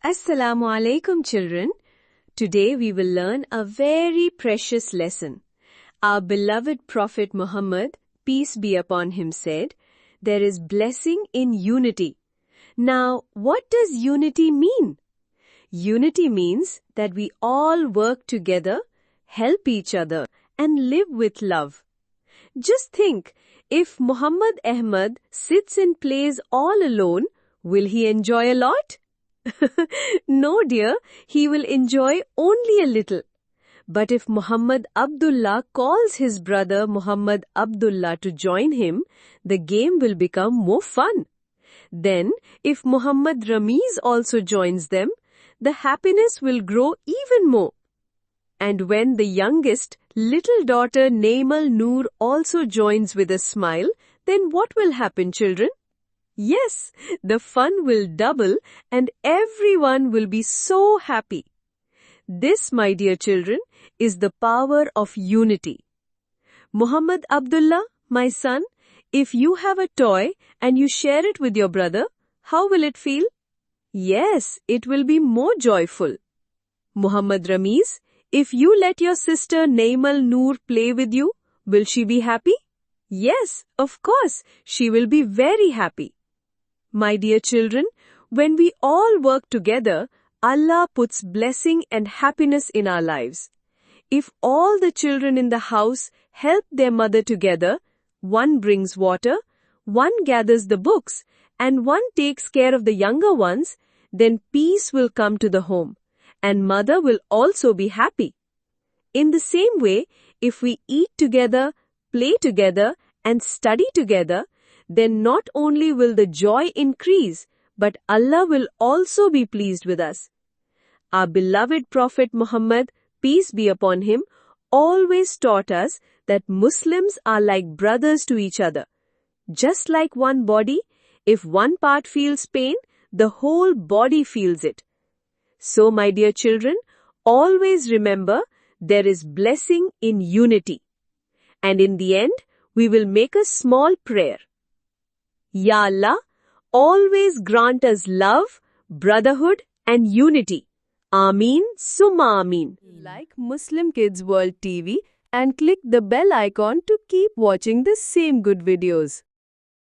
Assalamu alaikum, children. Today we will learn a very precious lesson. Our beloved Prophet Muhammad, peace be upon him, said, "There is blessing in unity." Now, what does unity mean? Unity means that we all work together, help each other, and live with love. Just think, if Muhammad Ahmad sits and plays all alone, will he enjoy a lot? No, dear, he will enjoy only a little. But if Muhammad Abdullah calls his brother Muhammad Abdullah to join him, the game will become more fun. Then, if Muhammad Ramiz also joins them, the happiness will grow even more. And when the youngest little daughter Naimal Noor also joins with a smile, then what will happen, children? Yes, the fun will double and everyone will be so happy. This, my dear children, is the power of unity. Muhammad Abdullah, my son, if you have a toy and you share it with your brother, how will it feel? Yes, it will be more joyful. Muhammad Ramiz, if you let your sister Naimal Noor play with you, will she be happy? Yes, of course, she will be very happy. My dear children, when we all work together, Allah puts blessing and happiness in our lives. If all the children in the house help their mother together, one brings water, one gathers the books, and one takes care of the younger ones, then peace will come to the home, and mother will also be happy. In the same way, if we eat together, play together, and study together, then not only will the joy increase, but Allah will also be pleased with us. Our beloved Prophet Muhammad, peace be upon him, always taught us that Muslims are like brothers to each other. Just like one body, if one part feels pain, the whole body feels it. So, my dear children, always remember there is blessing in unity. And in the end, we will make a small prayer. Ya Allah, always grant us love, brotherhood and unity. Ameen summa ameen. Like Muslim Kids World TV and click the bell icon to keep watching the same good videos.